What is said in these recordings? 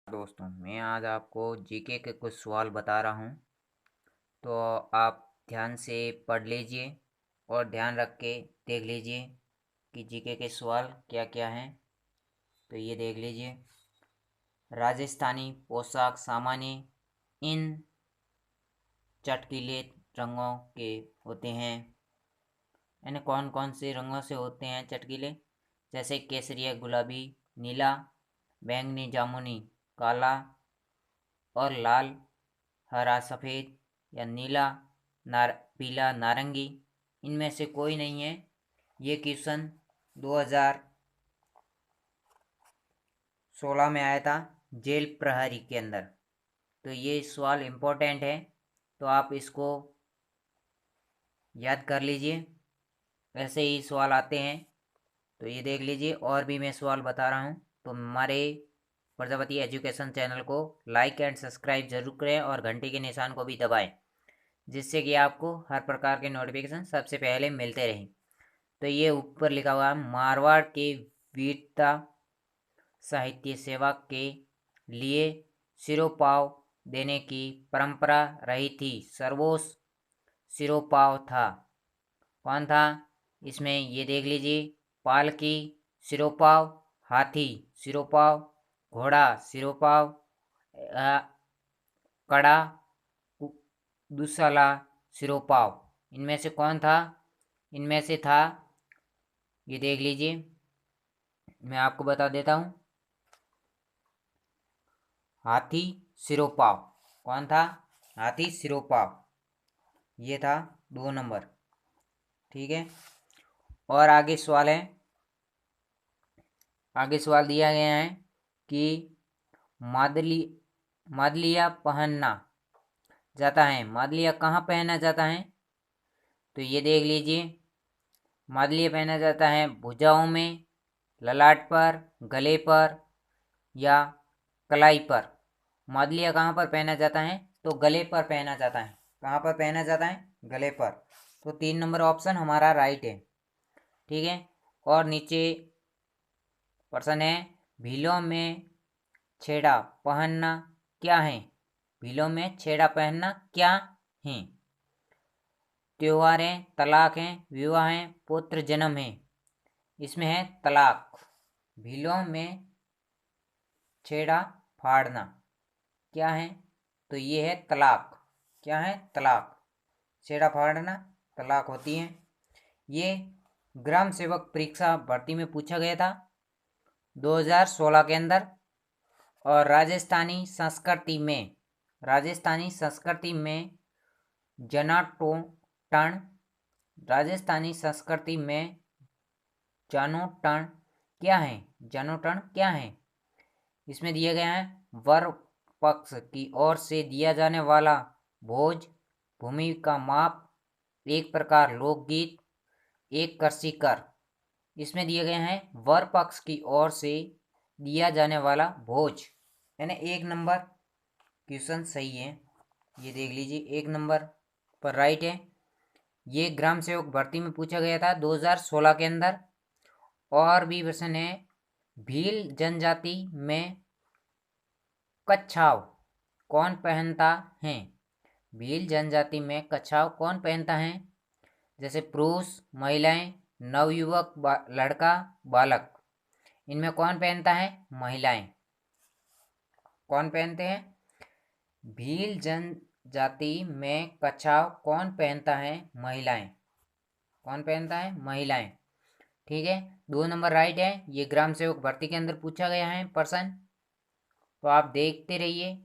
दोस्तों, मैं आज आपको जीके के कुछ सवाल बता रहा हूँ। तो आप ध्यान से पढ़ लीजिए और ध्यान रख के देख लीजिए कि जीके के सवाल क्या क्या हैं। तो ये देख लीजिए। राजस्थानी पोशाक सामान्य इन चटकीले रंगों के होते हैं। यानी कौन कौन से रंगों से होते हैं चटकीले? जैसे केसरिया, गुलाबी, नीला, बैंगनी, जामुनी, काला और लाल, हरा, सफ़ेद या नीला, पीला, नारंगी। इनमें से कोई नहीं है। ये क्वेश्चन 2016 में आया था जेल प्रहरी के अंदर। तो ये सवाल इम्पोर्टेंट है, तो आप इसको याद कर लीजिए। ऐसे ही सवाल आते हैं। तो ये देख लीजिए, और भी मैं सवाल बता रहा हूँ। तो हमारे प्रजापति एजुकेशन चैनल को लाइक एंड सब्सक्राइब जरूर करें और घंटी के निशान को भी दबाएं, जिससे कि आपको हर प्रकार के नोटिफिकेशन सबसे पहले मिलते रहें। तो ये ऊपर लिखा हुआ है, मारवाड़ के वीरता साहित्य सेवा के लिए सिरोपाव देने की परंपरा रही थी। सर्वोच्च सिरोपाव था। कौन था? इसमें ये देख लीजिए। पालकी सिरोपाव, हाथी सिरोपाव, घोड़ा सिरोपाव, कड़ा, दुसला सिरोपाव। इनमें से कौन था? इनमें से था, ये देख लीजिए, मैं आपको बता देता हूँ, हाथी सिरोपाव। कौन था? हाथी सिरोपाव। ये था 2 नंबर। ठीक है। और आगे सवाल है, आगे सवाल दिया गया है कि मादली मादलिया पहनना जाता है। मादलिया कहाँ पहना जाता है? तो ये देख लीजिए। मादलिया पहना जाता है भुजाओं में, ललाट पर, गले पर या कलाई पर। मादलिया कहाँ पर पहना जाता है? तो गले पर पहना जाता है। कहाँ पर पहना जाता है? गले पर। तो 3 नंबर ऑप्शन हमारा राइट है। ठीक है। और नीचे प्रश्न है, भीलों में छेड़ा पहनना क्या है? भीलों में छेड़ा पहनना क्या है? त्योहार है, तलाक है, विवाह है, पुत्र जन्म है। इसमें है तलाक। भीलों में छेड़ा फाड़ना क्या है? तो ये है तलाक। क्या है? तलाक। छेड़ा फाड़ना तलाक होती है। ये ग्राम सेवक परीक्षा भर्ती में पूछा गया था 2016 के अंदर। और राजस्थानी संस्कृति में जनाटोटन राजस्थानी संस्कृति में जानोटन क्या है? जानोटन क्या है? इसमें दिया गया है, वर पक्ष की ओर से दिया जाने वाला भोज, भूमि का माप, एक प्रकार लोकगीत, एक कृषि कर। इसमें दिए गए हैं वर पक्ष की ओर से दिया जाने वाला भोज, यानी 1 नंबर क्वेश्चन सही है। ये देख लीजिए, 1 नंबर पर राइट है। ये ग्राम सेवक भर्ती में पूछा गया था 2016 के अंदर। और भी प्रश्न है, भील जनजाति में कच्छाव कौन पहनता है? भील जनजाति में कच्छाव कौन पहनता है? जैसे पुरुष, महिलाएं, नवयुवक, लड़का, बालक। इनमें कौन पहनता है? महिलाएं। कौन पहनते हैं? भील जनजाति में कच्छाव कौन पहनता है? महिलाएं। कौन पहनता है? महिलाएं। ठीक है। 2 नंबर राइट है। ये ग्राम सेवक भर्ती के अंदर पूछा गया है प्रश्न। तो आप देखते रहिए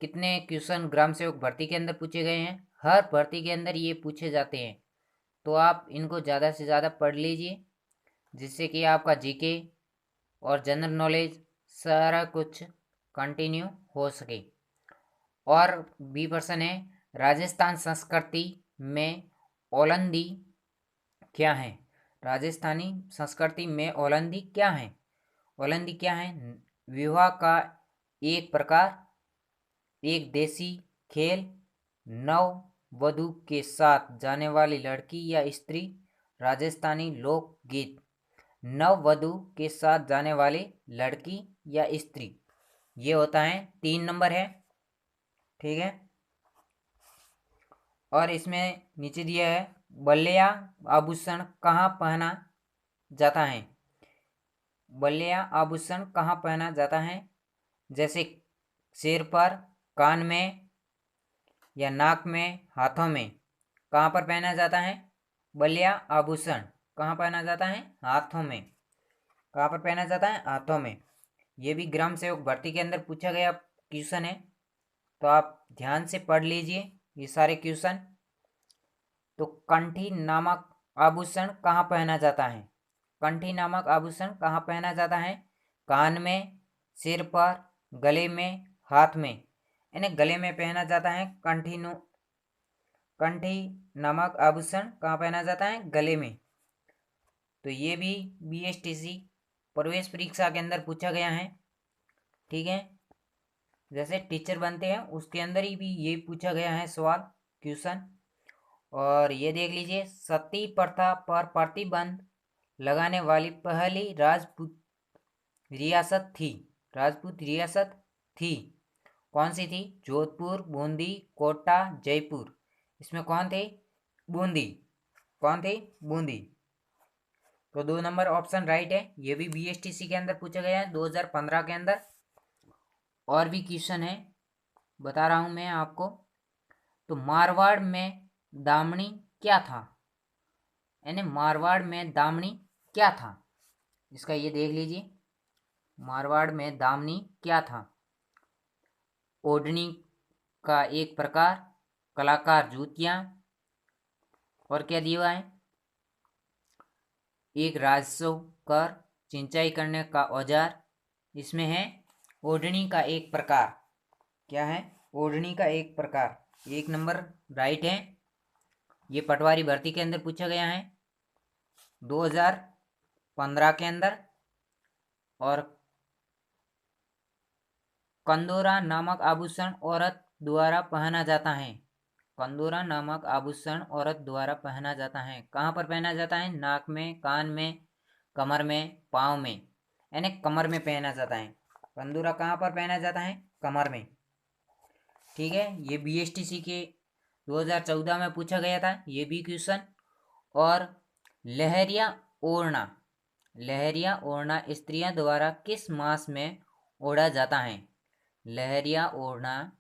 कितने क्वेश्चन ग्राम सेवक भर्ती के अंदर पूछे गए हैं। हर भर्ती के अंदर ये पूछे जाते हैं। तो आप इनको ज़्यादा से ज़्यादा पढ़ लीजिए, जिससे कि आपका जीके और जनरल नॉलेज सारा कुछ कंटिन्यू हो सके। और बी प्रश्न है, राजस्थान संस्कृति में ओलंदी क्या है? राजस्थानी संस्कृति में ओलंदी क्या है? ओलंदी क्या है? विवाह का एक प्रकार, एक देसी खेल, नव वधु के साथ जाने वाली लड़की या स्त्री, राजस्थानी लोकगीत। नव वधु के साथ जाने वाली लड़की या स्त्री, ये होता है 3 नंबर है। ठीक है। और इसमें नीचे दिया है बल्लिया आभूषण कहाँ पहना जाता है। बल्लिया आभूषण कहाँ पहना जाता है, जैसे सिर पर, कान में या नाक में, हाथों में। कहाँ पर पहना जाता है बल्लिया आभूषण? कहाँ पहना जाता है? हाथों में। कहाँ पर पहना जाता है? हाथों में। ये भी ग्राम सेवक भर्ती के अंदर पूछा गया क्वेश्चन है, तो आप ध्यान से पढ़ लीजिए ये सारे क्वेश्चन। तो कंठी नामक आभूषण कहाँ पहना जाता है? कंठी नामक आभूषण कहाँ पहना जाता है? कान में, सिर पर, गले में, हाथ में। यानी गले में पहना जाता है कंठी नामक आभूषण कहाँ पहना जाता है? गले में। तो ये भी बीएसटीसी प्रवेश परीक्षा के अंदर पूछा गया है। ठीक है। जैसे टीचर बनते हैं उसके अंदर ही भी ये पूछा गया है सवाल, क्वेश्चन। और ये देख लीजिए, सती प्रथा पर प्रतिबंध लगाने वाली पहली राजपूत रियासत थी। राजपूत रियासत थी कौन सी थी? जोधपुर, बूंदी, कोटा, जयपुर। इसमें कौन थे? बूंदी। कौन थे? बूंदी। तो 2 नंबर ऑप्शन राइट है। ये भी बीएसटीसी के अंदर पूछा गया है 2015 के अंदर। और भी क्वेश्चन है, बता रहा हूं मैं आपको। तो मारवाड़ में दामनी क्या था? यानी मारवाड़ में दामनी क्या था? इसका ये देख लीजिए, मारवाड़ में दामनी क्या था? ओढ़नी का एक प्रकार, कलाकार जूतियां, और क्या दिया हुआ है? एक राजस्व कर, सिंचाई करने का औजार। इसमें है ओढ़नी का एक प्रकार। क्या है? ओढ़नी का एक प्रकार। 1 नंबर राइट है। ये पटवारी भर्ती के अंदर पूछा गया है 2015 के अंदर। और कंदोरा नामक आभूषण औरत द्वारा पहना जाता है। कंदोरा नामक आभूषण औरत द्वारा पहना जाता है। कहाँ पर पहना जाता है? नाक में, कान में, कमर में, पाँव में। यानी कमर में पहना जाता है। कंदोरा कहाँ पर पहना जाता है? कमर में। ठीक है। ये बीएसटीसी के 2014 में पूछा गया था ये भी क्वेश्चन। और लहरिया ओढ़ना, लहरिया ओढ़ना स्त्रियों द्वारा किस मास में ओढ़ा जाता है? लहरिया ओढ़ना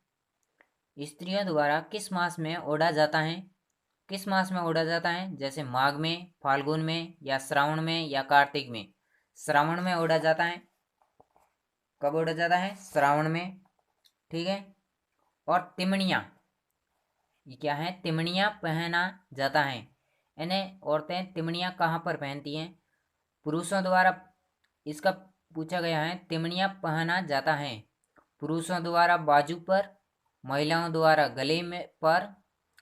स्त्रियों द्वारा किस मास में ओढ़ा जाता है? किस मास में ओढ़ा जाता है? जैसे माघ में, फाल्गुन में, या श्रावण में, या कार्तिक में। श्रावण में ओढ़ा जाता है। कब ओढ़ा जाता है? श्रावण में। ठीक है। और तिमणिया, ये क्या है? तिमणिया पहना जाता है। यानी औरतें तिमणिया कहाँ पर पहनती हैं? पुरुषों द्वारा इसका पूछा गया है। तिमणिया पहना जाता है पुरुषों द्वारा बाजू पर, महिलाओं द्वारा गले में पर,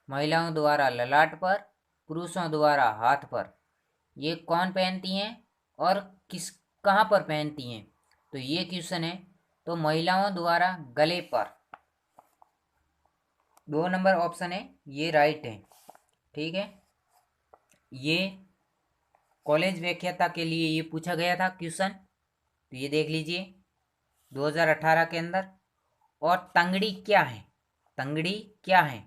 महिलाओं द्वारा ललाट पर, पुरुषों द्वारा हाथ पर। ये कौन पहनती हैं और किस कहाँ पर पहनती हैं? तो ये क्वेश्चन है। तो महिलाओं द्वारा गले पर। 2 नंबर ऑप्शन है ये राइट है। ठीक है। ये कॉलेज व्याख्याता के लिए ये पूछा गया था क्वेश्चन, तो ये देख लीजिए 2018 के अंदर। और तंगड़ी क्या है? तंगड़ी क्या है?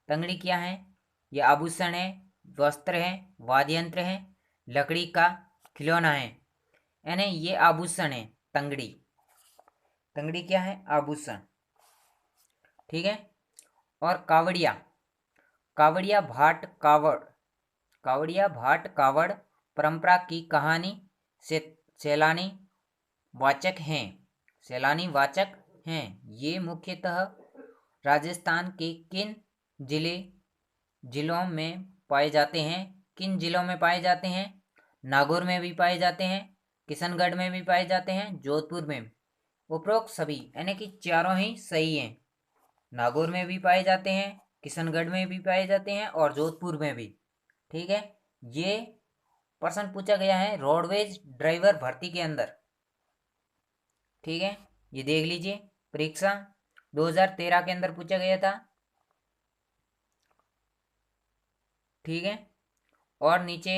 तंगड़ी क्या है? ये आभूषण है, वस्त्र है, वाद्य यंत्र है, लकड़ी का खिलौना है। यानी ये आभूषण है तंगड़ी। तंगड़ी क्या है? आभूषण। ठीक है। और कावड़िया, कावड़िया भाट कावड़, कावड़िया भाट कावड़ परंपरा की कहानी से सैलानी वाचक हैं। सैलानी वाचक हैं। ये मुख्यतः राजस्थान के किन जिलों में पाए जाते हैं? किन जिलों में पाए जाते हैं? नागौर में भी पाए जाते हैं, किशनगढ़ में भी पाए जाते हैं, जोधपुर में। उपरोक्त सभी यानी कि चारों ही सही हैं। नागौर में भी पाए जाते हैं, किशनगढ़ में भी पाए जाते हैं, और जोधपुर में भी। ठीक है। ये प्रश्न पूछा गया है रोडवेज ड्राइवर भर्ती के अंदर। ठीक है। ये देख लीजिए, परीक्षा 2013 के अंदर पूछा गया था। ठीक है। और नीचे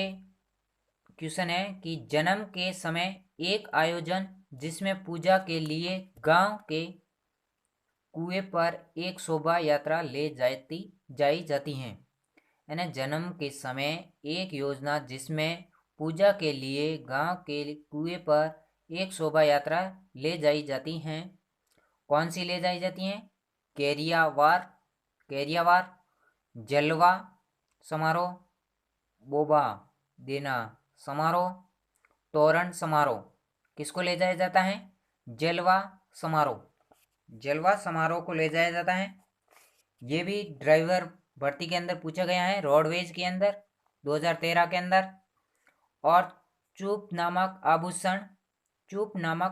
क्वेश्चन है कि जन्म के समय एक आयोजन जिसमें पूजा के लिए गांव के कुएं पर एक शोभा यात्रा ले जाई जाती है। यानी जन्म के समय एक योजना जिसमें पूजा के लिए गांव के कुएं पर एक शोभा यात्रा ले जाई जाती हैं। कौन सी ले जाई जाती हैं? केरियावार, जलवा समारोह, बोबा देना समारोह, तोरण समारोह। किसको ले जाया जाता है? जलवा समारोह। जलवा समारोह को ले जाया जाता है। ये भी ड्राइवर भर्ती के अंदर पूछा गया है, रोडवेज के अंदर 2013 के अंदर। और चूप नामक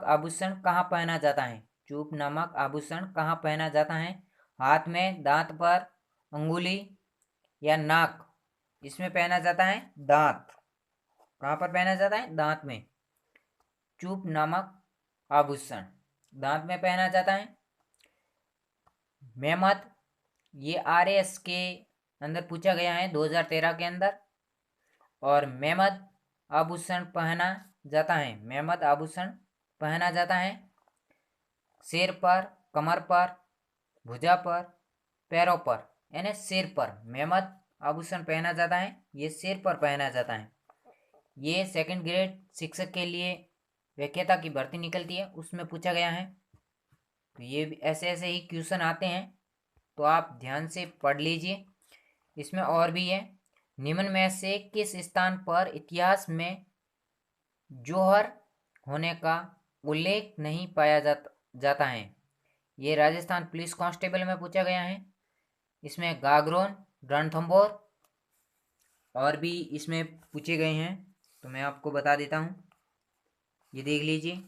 आभूषण कहाँ पहना जाता है? चूप नामक आभूषण कहाँ पहना जाता है? हाथ में, दांत पर, अंगुली या नाक, इसमें पहना जाता है। दांत। कहाँ पर पहना जाता है? दांत में। चूप नामक आभूषण दांत में पहना जाता है। मेमत, ये RAS के अंदर पूछा गया है 2013 के अंदर। और मेमद आभूषण पहना जाता है। मेमद आभूषण पहना जाता है सिर पर, कमर पर, भुजा पर, पैरों पर। यानी सिर पर मेमद आभूषण पहना जाता है, ये सिर पर पहना जाता है। ये 2nd ग्रेड शिक्षक के लिए व्याख्याता की भर्ती निकलती है, उसमें पूछा गया है। तो ये ऐसे ऐसे ही क्वेश्चन आते हैं, तो आप ध्यान से पढ़ लीजिए। इसमें और भी है, निम्न में से किस स्थान पर इतिहास में जौहर होने का उल्लेख नहीं पाया जाता है? ये राजस्थान पुलिस कांस्टेबल में पूछा गया है। इसमें गागरोन, रणथंभौर और भी इसमें पूछे गए हैं, तो मैं आपको बता देता हूँ। ये देख लीजिए,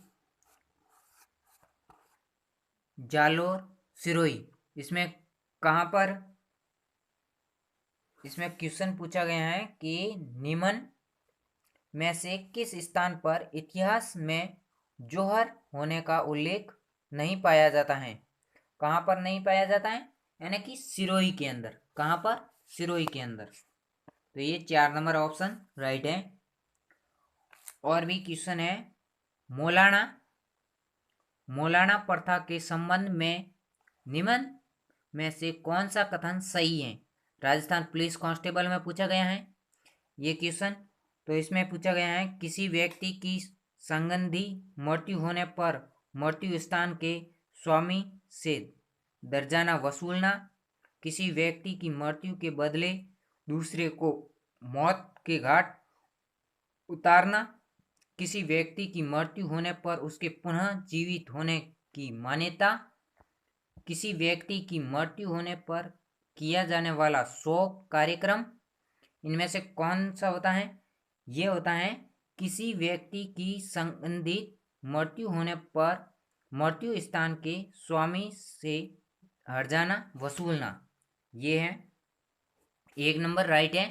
जालोर, सिरोही, इसमें कहाँ पर इसमें क्वेश्चन पूछा गया है कि निम्न में से किस स्थान पर इतिहास में जौहर होने का उल्लेख नहीं पाया जाता है? कहाँ पर नहीं पाया जाता है? यानी कि सिरोही के अंदर। कहाँ पर? सिरोही के अंदर। तो ये 4 नंबर ऑप्शन राइट है। और भी क्वेश्चन है, मौलाना प्रथा के संबंध में निम्न में से कौन सा कथन सही है? राजस्थान पुलिस कांस्टेबल में पूछा गया है ये क्वेश्चन। तो इसमें पूछा गया है, किसी व्यक्ति की संबंधी मृत्यु होने पर मृत्यु स्थान के स्वामी से दर्जाना वसूलना, किसी व्यक्ति की मृत्यु के बदले दूसरे को मौत के घाट उतारना, किसी व्यक्ति की मृत्यु होने पर उसके पुनः जीवित होने की मान्यता, किसी व्यक्ति की मृत्यु होने पर किया जाने वाला शोक कार्यक्रम। इनमें से कौन सा होता है? ये होता है किसी व्यक्ति की संबंधित मृत्यु होने पर मृत्यु स्थान के स्वामी से हर्जाना वसूलना। ये है 1 नंबर राइट है।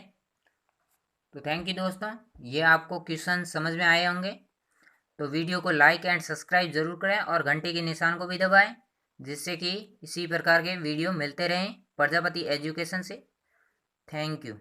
तो थैंक यू दोस्तों, ये आपको क्वेश्चन समझ में आए होंगे। तो वीडियो को लाइक एंड सब्सक्राइब जरूर करें और घंटे के निशान को भी दबाएं, जिससे कि इसी प्रकार के वीडियो मिलते रहें प्रजापति एजुकेशन से। Thank you.